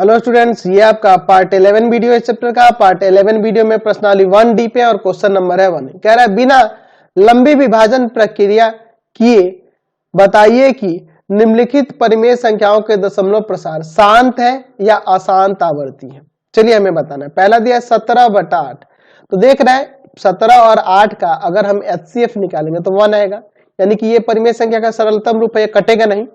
Hello students, ये आपका part 11 video इस चैप्टर का। पार्ट 11 वीडियो में प्रश्नावली 1D पे और क्वेश्चन नंबर है 1। कह रहा है बिना लंबी विभाजन प्रक्रिया किए बताइए कि निम्नलिखित परिमेय संख्याओं के दशमलव प्रसार शांत है या अशांत आवर्ती है। चलिए हमें बताना है। पहला दिया है 17/8। तो देख रहा है 17 और 8 का अगर हम HCF निकालेंगे तो 1 आएगा, यानी कि ये परिमेय संख्या का सरलतम रूप है, ये कटेगा नहीं।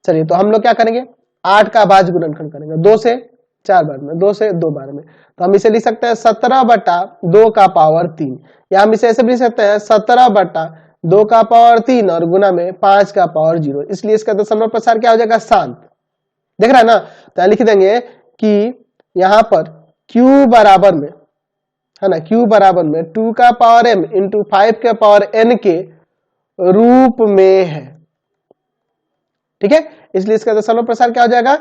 चलिए तो हम लोग क्या करेंगे, 8 का भाज्य गुणनखंड करेंगे 2 से 4 बार में, 2 से 2 बार में। तो हम इसे लिख सकते हैं 17/2 का पावर 3, या हम इसे ऐसे भी लिख सकते हैं 17/2 का पावर 3 और गुना में 5 का पावर 0। इसलिए इसका दशमलव प्रसार क्या हो जाएगा, शांत। देख रहा है ना। तो लिख देंगे कि यहां पर Q बराबर में है ना, Q बराबर में 2 का पावर m इंटू 5 का पावर n के रूप में है। ठीक है, इसलिए इसका दशमलव प्रसार क्या हो जाएगा,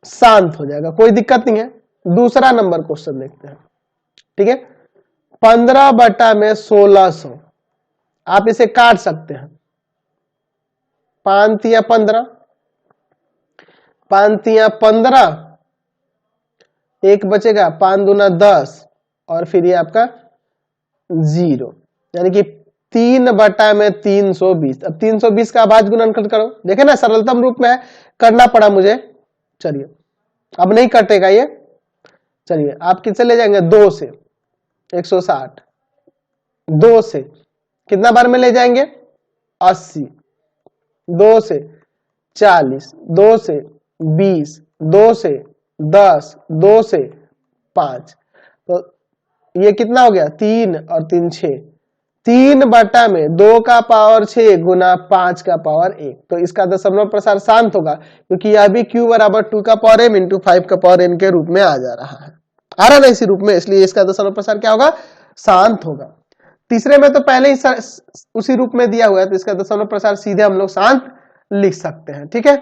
शांत हो जाएगा, कोई दिक्कत नहीं है। दूसरा नंबर क्वेश्चन देखते हैं। ठीक है, 15/1600 आप इसे काट सकते हैं। 5 या 15, 5 या 15, एक बचेगा 5 दूना 10 और फिर ये आपका 0, यानी कि 3/320। अब 320 का भाज्य गुणनखंड करो। देखे ना, सरलतम रूप में है, करना पड़ा मुझे। चलिए अब नहीं कटेगा ये। चलिए आप किससे ले जाएंगे, 2 से 160, 2 से कितना बार में ले जाएंगे 80, 2 से 40, 2 से 20, 2 से 10, 2 से 5। तो ये कितना हो गया, 3 और 3 6, 3/2 का पावर 6 गुना 5 का पावर 1। तो इसका दशमलव प्रसार शांत होगा, क्योंकि यह भी Q बराबर 2 का पावर m इंटू 5 का पावर n के रूप में आ जा रहा है, आ रहा ना इसी रूप में, इसलिए इसका दशमलव प्रसार क्या होगा, शांत होगा। तीसरे में तो पहले ही उसी रूप में दिया हुआ है, तो इसका दशमलव प्रसार सीधे हम लोग शांत लिख सकते हैं। ठीक है,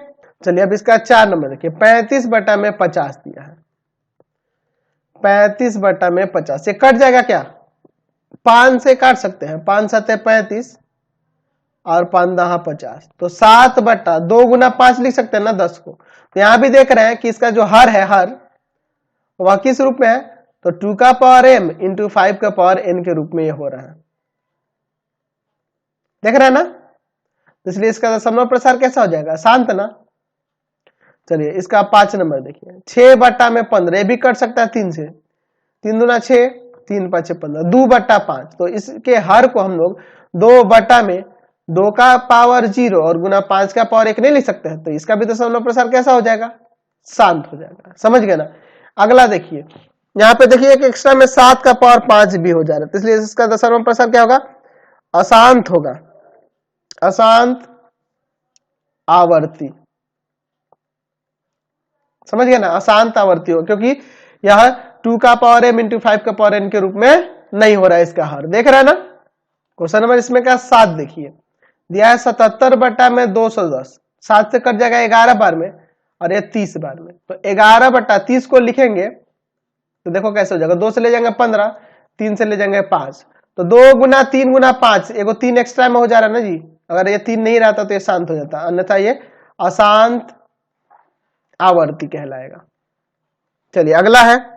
चलिए अब इसका 4 नंबर देखिए। 35/50 दिया है, 35/50 ये कट जाएगा क्या, 5 से काट सकते हैं, 5 7 35 और 5 10 50। तो 7/2 गुना 5 लिख सकते हैं ना 10 को। तो यहां भी देख रहे हैं कि इसका जो हर है, हर वह किस रूप में है, तो 2 का पावर m इंटू 5 का पावर n के रूप में ये हो रहा है। देख रहे हैं ना, इसलिए इसका दशमलव प्रसार कैसा हो जाएगा, शांत ना। चलिए इसका 5 नंबर देखिए। 6/15 भी कट सकता है 3 से, 3 दूना 6, 3 5 15, 2/5। तो इसके हर को हम लोग 2 का पावर 0 और गुना 5 का पावर 1 नहीं लिख सकते हैं। तो इसका भी दशमलव प्रसार कैसा हो जाएगा, शांत हो जाएगा। समझ गए ना। अगला देखिए, यहाँ पे देखिए एक एक्स्ट्रा में 7 का पावर 5 भी हो जा रहा है, तो इसलिए इसका दशमलव प्रसार क्या होगा, अशांत होगा, अशांत आवर्ती। समझ गए ना, अशांत आवर्ती होगा, क्योंकि यह 2 का पावर m इंटू 5 का पावर n के रूप में नहीं हो रहा है इसका हर। देख रहा है ना। क्वेश्चन नंबर इसमें क्या 7 देखिए, दिया है 77/210। 7 से कट जाएगा 11 बार में और ये 30 बार में। तो 11/30 को लिखेंगे तो देखो कैसे हो जाएगा, 2 से ले जाएंगे 15, 3 से ले जाएंगे 5, तो 2 गुना 3 गुना 5, एगो 3 एक्स्ट्रा में हो जा रहा है ना जी। अगर ये 3 नहीं रहता तो ये शांत हो जाता, अन्यथा ये अशांत आवर्ती कहलाएगा। चलिए अगला है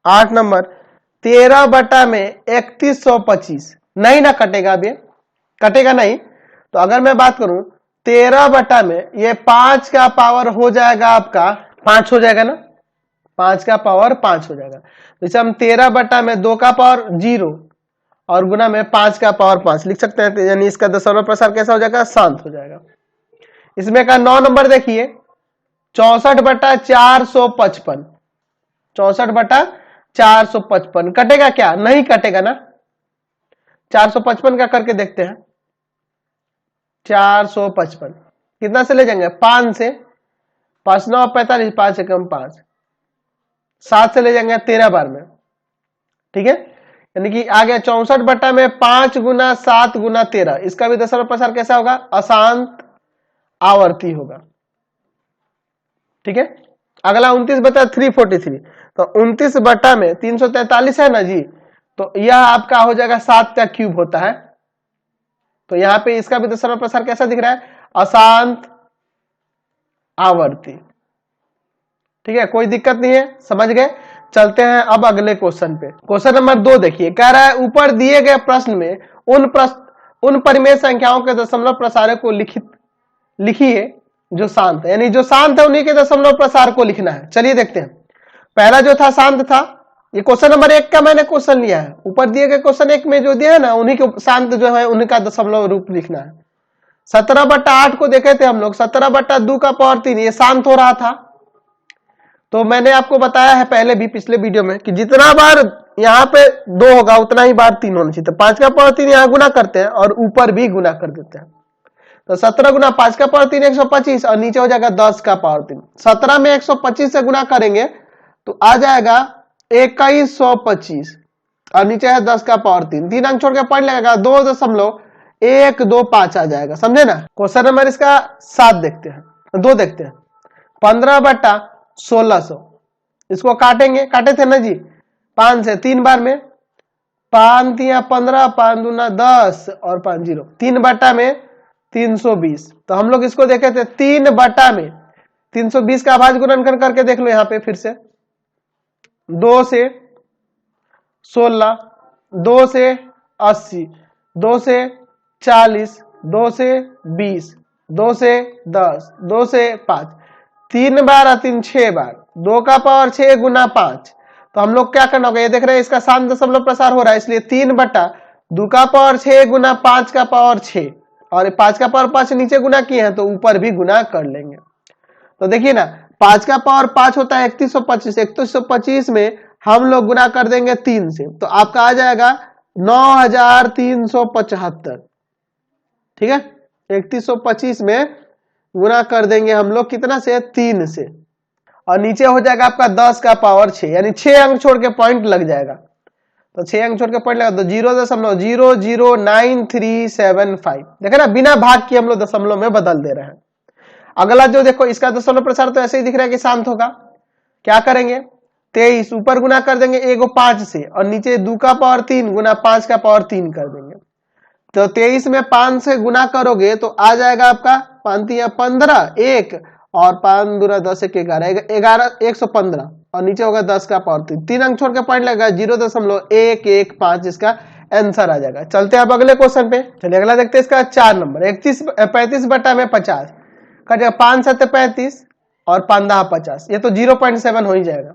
8 नंबर। 13/3125 नहीं ना कटेगा, अब ये कटेगा नहीं। तो अगर मैं बात करूं 13 में ये 5 का पावर हो जाएगा आपका 5 हो जाएगा ना, 5 का पावर 5 हो जाएगा। जैसे हम 13 में 2 का पावर 0 और गुना में 5 का पावर 5 लिख सकते हैं, यानी इसका दशमलव प्रसार कैसा हो जाएगा, शांत हो जाएगा। इसमें का 9 नंबर देखिए, 64/455, 64/455 कटेगा क्या, नहीं कटेगा ना। 455 का करके देखते हैं। 455 कितना से ले जाएंगे, 5 से, 5 9 45, 5 एकम 5, 7 से ले जाएंगे 13 बार में। ठीक है, यानी कि आ गया 64/5 गुना 7 गुना 13। इसका भी दशमलव प्रसार कैसा होगा, अशांत आवर्ती होगा। ठीक है, अगला 29/343। तो 29/343 है ना जी, तो यह आपका हो जाएगा 7 का क्यूब होता है। तो यहां पे इसका भी दशमलव प्रसार कैसा दिख रहा है, अशांत आवर्ती। ठीक है, कोई दिक्कत नहीं है, समझ गए। चलते हैं अब अगले क्वेश्चन पे। क्वेश्चन नंबर 2 देखिए, कह रहा है ऊपर दिए गए प्रश्न में उन परिमेय संख्याओं के दशमलव प्रसारक को लिखिए जो शांत है, यानी जो शांत है उन्हीं के दशमलव प्रसार को लिखना है। चलिए देखते हैं। पहला जो था शांत था, ये क्वेश्चन नंबर 1 का मैंने क्वेश्चन लिया है। ऊपर दिए गए क्वेश्चन 1 में जो दिया है ना, उन्हीं के शांत जो है उन्हीं का दशमलव रूप लिखना है। 17/8 को देखे थे हम लोग, 17/2 का पावर 3, ये शांत हो रहा था। तो मैंने आपको बताया है पहले भी पिछले वीडियो में कि जितना बार यहाँ पे 2 होगा उतना ही बार 3 होना चाहिए। तो 5 का पावर 3 यहाँ गुना करते हैं और ऊपर भी गुना कर देते हैं। तो 17 गुना 5 का पावर 3 125 और नीचे हो जाएगा 10 का पावर 3। 17 में 125 से गुना करेंगे तो आ जाएगा 2125 और नीचे है 10 का पावर 3। 3 अंक छोड़ के पढ़ लगेगा 2.125 आ जाएगा, समझे ना। क्वेश्चन नंबर इसका 7 देखते हैं, 2 देखते हैं। 15/1600 इसको काटेंगे, काटे थे ना जी 5 से 3 बार में, 5 तिया 15, 5 दूना 10 और 5 0, 3 में 320। तो हम लोग इसको देखे थे 3 में 320 का भाज्य गुणनखंड करके देख लो। यहाँ पे फिर से 2 से 16, 2 से 80, 2 से 40, 2 से 20, 2 से 10, 2 से 5, 3 बार और 3 6 बार, 2 का पावर 6 गुना 5। तो हम लोग क्या करना होगा, ये देख रहे हैं इसका शांत दशमलव प्रसार हो रहा है, इसलिए 3/2 का पावर 6 गुना 5 का पावर 6 और 5 का पावर 5 नीचे गुना किए हैं तो ऊपर भी गुना कर लेंगे। तो देखिए ना 5 का पावर 5 होता है 3125, 3125 में हम लोग गुना कर देंगे 3 से, तो आपका आ जाएगा 9375। ठीक है, 3125 में गुना कर देंगे हम लोग कितना से, 3 से, और नीचे हो जाएगा आपका 10 का पावर 6, यानी 6 अंक छोड़ के पॉइंट लग जाएगा। तो 6 अंक छोड़ के पॉइंट लगा तो 0.0099375। देखे ना, बिना भाग के हम लोग दशमलव में बदल दे रहे हैं। अगला जो देखो इसका दशमलव प्रसार तो ऐसे ही दिख रहा है कि शांत होगा। क्या करेंगे, 23 ऊपर गुना कर देंगे एगो 5 से और नीचे 2 का पावर 3 गुना 5 का पावर 3 कर देंगे। तो 23 में 5 से गुना करोगे तो आ जाएगा आपका 5 या 15, 1 और 5 दूना 10 1 11 115 और नीचे होगा 10 का पावर 3। 3 अंक छोड़ के पॉइंट लगेगा 0.115 इसका आंसर आ जाएगा। चलते हैं अब अगले क्वेश्चन पे। चलिए अगला देखते हैं इसका 4 नंबर। 35/50 कट जाएगा, 5 7 35 और 15 50, ये तो 0.7 हो ही जाएगा।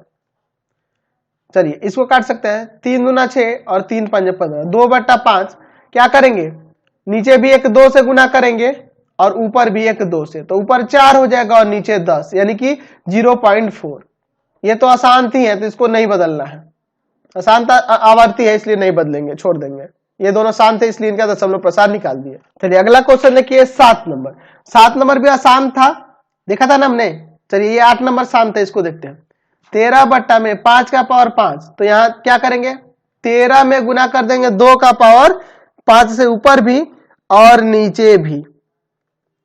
चलिए इसको काट सकते हैं, 3 दूना 6 और 3 5 15, 2/5। क्या करेंगे, नीचे भी एक 2 से गुना करेंगे और ऊपर भी एक 2 से, तो ऊपर 4 हो जाएगा और नीचे 10, यानी कि 0.4। ये तो अशांत ही है तो इसको नहीं बदलना है, अशांत आवर्ती है इसलिए नहीं बदलेंगे, छोड़ देंगे। ये दोनों शांत है इसलिए इनका दशमलव प्रसार निकाल दिए। चलिए अगला क्वेश्चन देखिए 7 नंबर। 7 नंबर भी अशांत था, देखा था ना हमने। चलिए ये 8 नंबर शांत है, इसको देखते हैं। 13 में 5 का पावर 5, तो यहाँ क्या करेंगे, 13 में गुना कर देंगे 2 का पावर 5 से ऊपर भी और नीचे भी,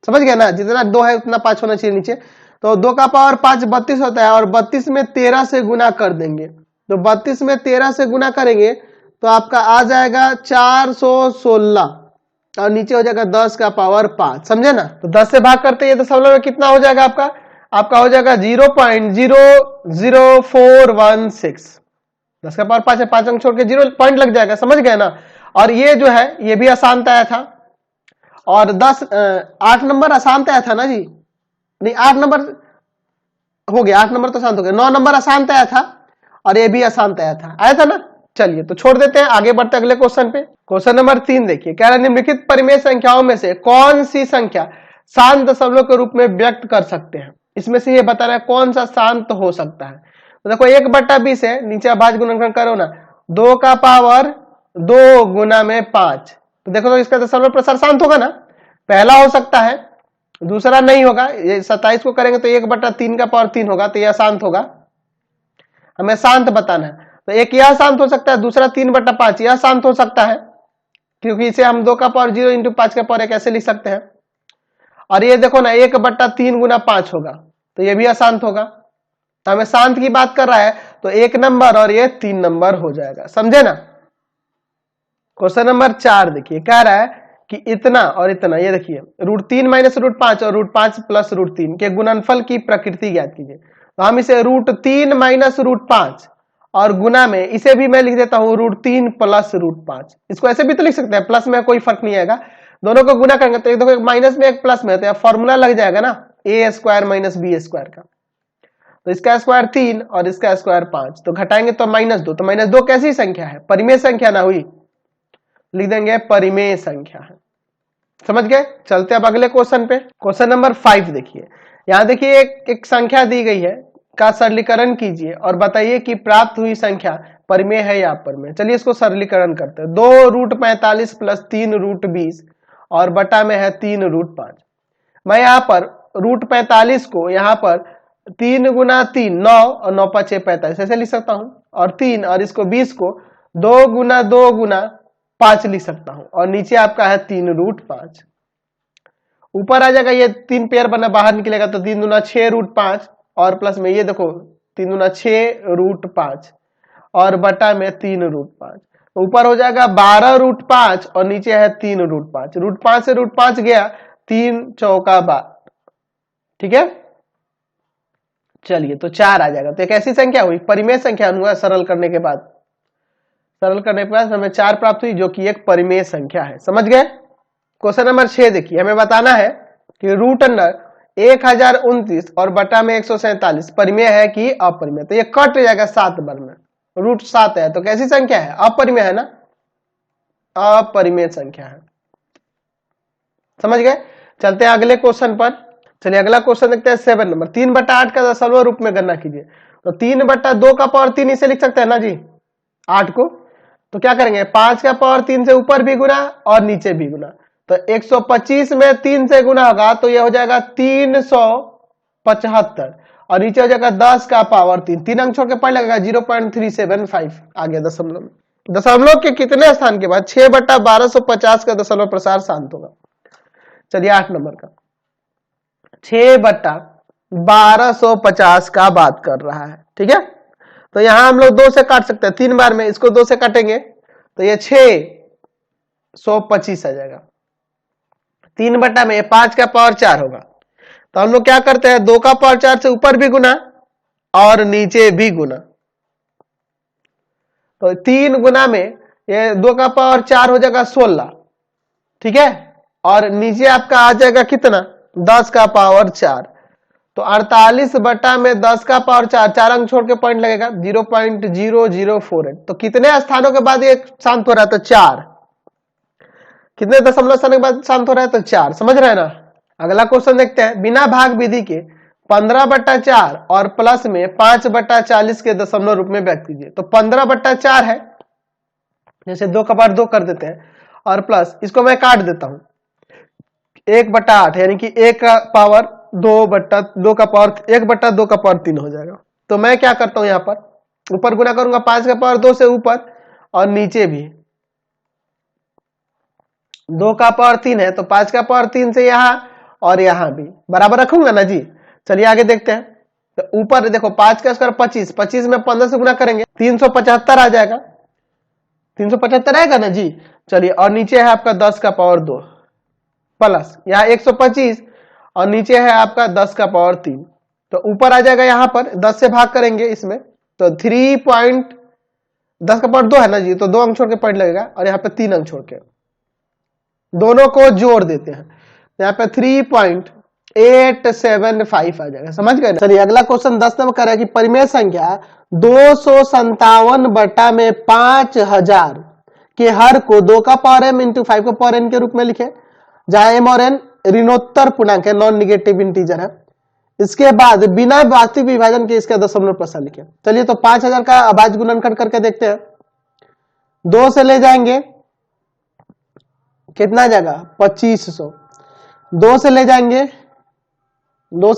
समझ गए ना, जितना 2 है उतना 5 होना चाहिए नीचे। तो 2 का पावर 5 32 होता है और 32 में 13 से गुना कर देंगे, तो 32 में 13 से गुना करेंगे तो आपका आ जाएगा 416 और नीचे हो जाएगा 10 का पावर 5, समझे ना। तो 10 से भाग करते हैं दशमलव में कितना हो जाएगा आपका हो जाएगा 0.00416। 10 का पावर 5 है, 5 अंक छोड़ के 0 पॉइंट लग जाएगा, समझ गए ना। और ये जो है ये भी अशांत आया था और 8 नंबर अशांत आया था ना जी, नहीं 8 नंबर हो गया, 8 नंबर तो शांत हो गया। 9 नंबर अशांत आया था और ये भी अशांत आया था ना। चलिए तो छोड़ देते हैं, आगे बढ़ते अगले क्वेश्चन पे। क्वेश्चन नंबर 3 देखिए, कह रहा है निम्नलिखित परिमेय संख्याओं में से कौन सी संख्या शांत दशमलव के रूप में व्यक्त कर सकते हैं। इसमें से ये बता रहा है कौन सा शांत हो सकता है। तो देखो 1/20 है, नीचे भाज्य गुणनखंड करो ना, 2 का पावर 2 गुना में 5, तो देखो तो इसका दशमलव प्रसार शांत होगा ना। पहला हो सकता है, दूसरा नहीं होगा। ये 27 को करेंगे तो 1/3 का पावर 3 होगा, तो यह शांत होगा, हमें शांत बताना है। तो एक यह शांत हो सकता है, दूसरा 3/5 यह शांत हो सकता है, क्योंकि इसे हम 2 का पावर 0 इंटू 5 का पावर 1 ऐसे लिख सकते हैं। और ये देखो ना 1/3 गुना 5 होगा, तो ये भी अशांत होगा। तो हमें शांत की बात कर रहा है तो 1 नंबर और ये 3 नंबर हो जाएगा, समझे ना। क्वेश्चन नंबर 4 देखिए, कह रहा है कि इतना और इतना, ये देखिए √3 - √5 और √5 + √3 के गुणनफल की प्रकृति ज्ञात कीजिए। तो हम इसे √3 माइनस √5 और गुना में इसे भी मैं लिख देता हूं √3 प्लस √5। इसको ऐसे भी तो लिख सकते हैं, प्लस में कोई फर्क नहीं आएगा, दोनों को गुना करेंगे तो एक देखो एक माइनस में एक प्लस में, तो फॉर्मूला लग जाएगा ना a² माइनस b² का। तो इसका स्क्वायर 3 और इसका स्क्वायर 5, तो घटाएंगे तो -2। तो -2 कैसी संख्या है? परिमेय संख्या ना हुई, लिख देंगे परिमेय संख्या है। समझ गए? चलते अब अगले क्वेश्चन पे। क्वेश्चन नंबर 5 देखिए, यहां देखिए एक संख्या दी गई है का सरलीकरण कीजिए और बताइए कि प्राप्त हुई संख्या परिमेय है या अपरिमेय। चलिए इसको सरलीकरण करते हैं। 2√45 प्लस 3√20 और बटा में है 3√5। मैं यहाँ पर √45 को यहाँ पर 3 गुना 3 9 और 9 5 6 45 ऐसे लिख सकता हूं, और 3 और इसको 20 को 2 गुना 2 गुना 5 लिख सकता हूं, और नीचे आपका है 3√5। ऊपर आ जाएगा ये 3 पेयर बना, बाहर निकलेगा तो 3 दूना 6√5 और प्लस में ये देखो 3 दूना 6√5 और बटा में 3√5। ऊपर हो जाएगा 12√5 और नीचे है 3√5। √5 से √5 गया, 3 चौका 12। ठीक है, चलिए तो 4 आ जाएगा। तो एक ऐसी संख्या हुई, परिमेय संख्या हुआ। सरल करने के बाद हमें 4 प्राप्त हुई, जो कि एक परिमेय संख्या है। समझ गए? क्वेश्चन नंबर 6 देखिए, हमें बताना है कि रूट अंडर 1029 और बटा में 147 परिमेय है कि अपरिमेय। तो ये कट जाएगा 7 बार में, √7 है, तो कैसी संख्या है? अपरिमेय है ना, अपरिमेय संख्या है। समझ गए? चलते हैं अगले क्वेश्चन पर। चलिए अगला क्वेश्चन देखते हैं 7 नंबर। 3/8 का दशमलव रूप में गणना कीजिए। तो 3/2 का पावर 3 इसे लिख सकते हैं ना जी, 8 को। तो क्या करेंगे, 5 का पावर 3 से ऊपर भी गुना और नीचे भी गुना। तो 125 में 3 से गुना होगा तो ये हो जाएगा 375 और नीचे हो जाएगा 10 का पावर 3। 3 अंक छोड़ के पढ़ लगेगा 0.375 आ गया दशमलव में। दशमलव के कितने स्थान के बाद 6/1250 का दशमलव प्रसार शांत होगा। चलिए 8 नंबर का 6/1250 का बात कर रहा है। ठीक है, तो यहां हम लोग 2 से काट सकते हैं, 3 बार में इसको 2 से काटेंगे तो ये 625 आ जाएगा। 3 बटा में 5 का पावर 4 होगा। तो हम लोग क्या करते हैं, 2 का पावर 4 से ऊपर भी गुना और नीचे भी गुना। तो 3 गुना में ये 2 का पावर 4 हो जाएगा 16। ठीक है, और नीचे आपका आ जाएगा कितना, 10 का पावर 4। तो 48 बटा में 10 का पावर 4, 4 अंक छोड़ के पॉइंट लगेगा 0.0048। तो कितने स्थानों के बाद ये शांत हो रहा है, तो 4। कितने दशमलव स्थानों के बाद शांत हो रहा है, तो 4। समझ रहे हैं ना? अगला क्वेश्चन देखते हैं। बिना भाग विधि के 15/4 और प्लस में 5/40 के दशमलव रूप में व्यक्त कीजिए। तो 15/4 है, जैसे 2 का पावर 2 कर देते हैं, और प्लस इसको मैं काट देता हूं 1/8, यानी कि 1 का पावर 2/2 का पावर 1/2 का पावर 3 हो जाएगा। तो मैं क्या करता हूं, यहां पर ऊपर गुना करूंगा 5 का पावर 2 से ऊपर और नीचे भी 2 का पावर 3 है, तो 5 का पावर 3 से यहां और यहां भी बराबर रखूंगा ना जी। चलिए आगे देखते हैं। तो ऊपर देखो 5 का स्क्वायर 25, 25 में 15 से गुना करेंगे 375 आ जाएगा। 375 आएगा ना जी। चलिए, और नीचे है आपका 10 का पावर 2 प्लस यहाँ 125 और नीचे है आपका 10 का पावर 3। तो ऊपर आ जाएगा, यहां पर 10 से भाग करेंगे इसमें तो 10 का पावर 2 है ना जी, तो 2 अंक छोड़ के पॉइंट लगेगा और यहाँ पे 3 अंक छोड़ के दोनों को जोड़ देते हैं, यहाँ पे 3.875 आ जाएगा। समझ गए ना? चलिए अगला क्वेश्चन 10 नंबर कर रहा है कि परिमेय संख्या 257 बटा में 5000 के हर को 2 का पावर m इंटू 5 का पावर n के रूप में लिखे, जहां m और n ऋणोत्तर पूर्णांक है, नॉन निगेटिव इंटीजर है। इसके बाद बिना वास्तविक विभाजन के इसका दशमलव प्रसार लिखे। चलिए तो 5000 का अभाज्य गुणनखंड करके देखते हैं। 2 से ले जाएंगे कितना जाएगा 2500, 2 से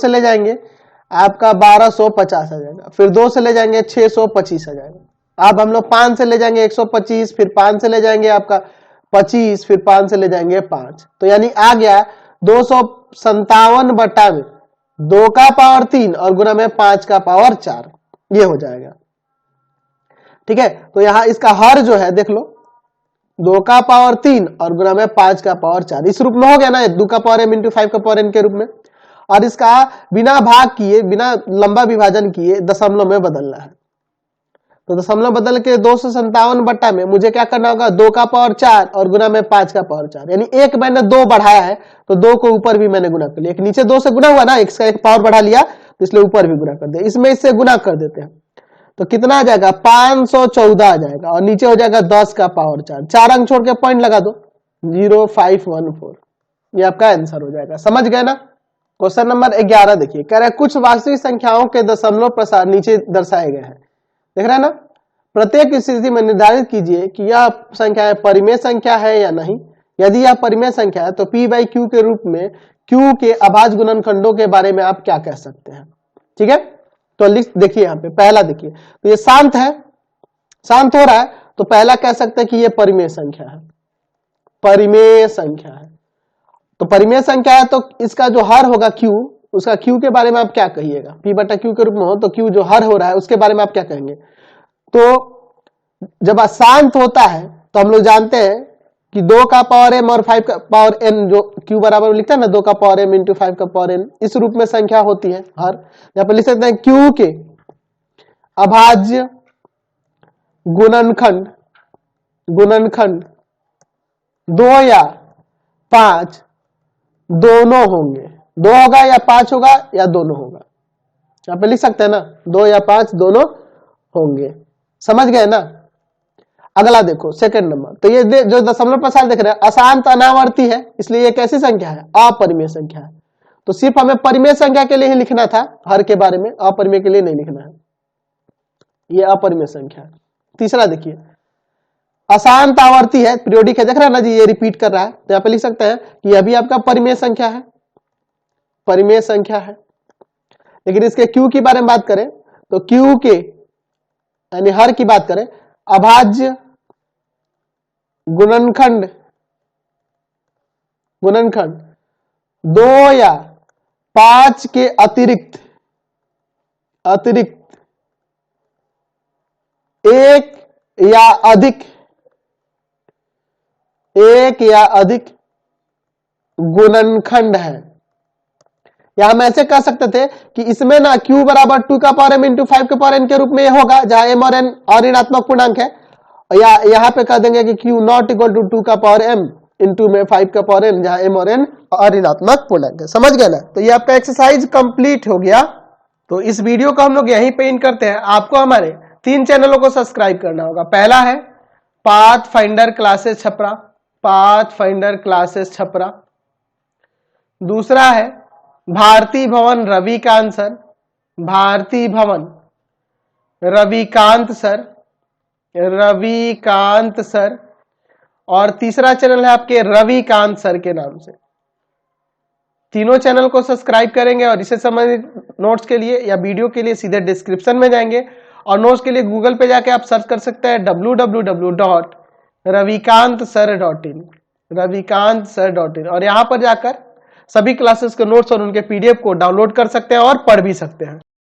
ले जाएंगे आपका 1250 आ जाएगा, फिर 2 से ले जाएंगे 625 आ जाएगा। अब हम लोग 5 से ले जाएंगे 125, फिर 5 से ले जाएंगे आपका 25, फिर 5 से ले जाएंगे 5। तो यानी आ गया 257 बटा में 2 का पावर 3 और गुना में 5 का पावर 4, ये हो जाएगा। ठीक है, तो यहां इसका हर जो है देख लो, 2 का पावर 3 और गुना में 5 का पावर 4 इस रूप में हो गया ना, 2 का पावर m इंटू 5 का पावर n के रूप में। और इसका बिना भाग किए, बिना लंबा विभाजन किए दशमलव में बदलना है। तो दशमलव बदल के 257 बट्टा में मुझे क्या करना होगा, 2 का पावर 4 और गुना में 5 का पावर 4, यानी एक मैंने 2 बढ़ाया है तो 2 को ऊपर भी मैंने गुना कर लिया। एक नीचे 2 से गुना हुआ ना, एक का एक पावर बढ़ा लिया तो इसलिए ऊपर भी गुना कर दिया। इसमें इससे गुना कर देते हैं तो कितना आ जाएगा, 514 आ जाएगा और नीचे हो जाएगा 10 का पावर 4। 4 अंक छोड़ के पॉइंट लगा दो, 0514। ये आपका आंसर हो जाएगा। समझ गए ना। क्वेश्चन नंबर 11 देखिए, कह रहा है कुछ वास्तविक संख्याओं के दशमलव प्रसार नीचे दर्शाए गए हैं। देख रहे हैं ना। प्रत्येक स्थिति में निर्धारित कीजिए कि यह संख्या परिमेय संख्या है या नहीं। यदि यह परिमेय संख्या है तो P बाई Q के रूप में Q के अभाज्य गुणनखंडों के बारे में आप क्या कह सकते हैं। ठीक है, तो लिस्ट देखिए यहाँ पे पहला देखिए, तो ये शांत है, शांत हो रहा है, तो पहला कह सकते हैं कि ये परिमेय संख्या है, परिमेय संख्या है। तो परिमेय संख्या है तो इसका जो हर होगा Q, उसका Q के बारे में आप क्या कहिएगा, P बटा Q के रूप में हो तो Q जो हर हो रहा है उसके बारे में आप क्या कहेंगे। तो जब अशांत होता है तो हम लोग जानते हैं कि 2 का पावर m और 5 का पावर n, जो Q बराबर लिखते हैं ना 2 का पावर m इंटू 5 का पावर n, इस रूप में संख्या होती है हर। यहाँ पर लिख सकते हैं Q के अभाज्य गुणनखंड, गुणनखंड 2 या 5 दोनों होंगे, 2 होगा या 5 होगा या दोनों होगा। यहाँ पे लिख सकते हैं ना 2 या 5 दोनों होंगे। समझ गए ना। अगला देखो सेकंड नंबर, तो ये जो दशमलव प्रसार देख रहे हैं अशांत अनावर्ती है, इसलिए ये कैसी संख्या है, अपरिमेय संख्या है। तो सिर्फ हमें परिमेय संख्या के लिए ही लिखना था हर के बारे में, अपरिमेय के लिए नहीं लिखना है। ये अपरिमेय संख्या है। तीसरा देखिए, अशांत आवर्ती है, पीरियोडिक है, देख रहे हैं ना जी, ये रिपीट कर रहा है, तो यहाँ पे लिख सकते हैं कि यह भी आपका परिमेय संख्या है, परिमेय संख्या है। लेकिन इसके Q की बारे में बात करें तो Q के यानी हर की बात करें, अभाज्य गुणनखंड, गुणनखंड 2 या 5 के अतिरिक्त, अतिरिक्त 1 या अधिक, 1 या अधिक गुणनखंड है। या हम ऐसे कह सकते थे कि इसमें ना Q बराबर 2 का पावर m इंटू 5 का पावर n के रूप में होगा, जहां m और n और ऋणात्मक पूर्णांक है। या यहां पे कह देंगे कि Q नॉट इक्वल टू 2 का पावर m इंटू में 5 का पावर n, जहां m और n और ऋणात्मक पूर्णांक है। समझ गए ना। तो ये आपका एक्सरसाइज कंप्लीट हो गया। तो इस वीडियो को हम लोग यहीं पे इन करते हैं। आपको हमारे 3 चैनलों को सब्सक्राइब करना होगा। पहला है path finder classes Chhapra, path finder classes Chhapra. दूसरा है भारती भवन रविकांत सर, भारती भवन रविकांत सर, रविकांत सर। और तीसरा चैनल है आपके रविकांत सर के नाम से। तीनों चैनल को सब्सक्राइब करेंगे और इससे संबंधित नोट्स के लिए या वीडियो के लिए सीधे डिस्क्रिप्शन में जाएंगे और नोट्स के लिए गूगल पे जाके आप सर्च कर सकते हैं www.ravikantsir.in, ravikantsir.in, और यहां पर जाकर सभी क्लासेस के नोट्स और उनके पीडीएफ को डाउनलोड कर सकते हैं और पढ़ भी सकते हैं।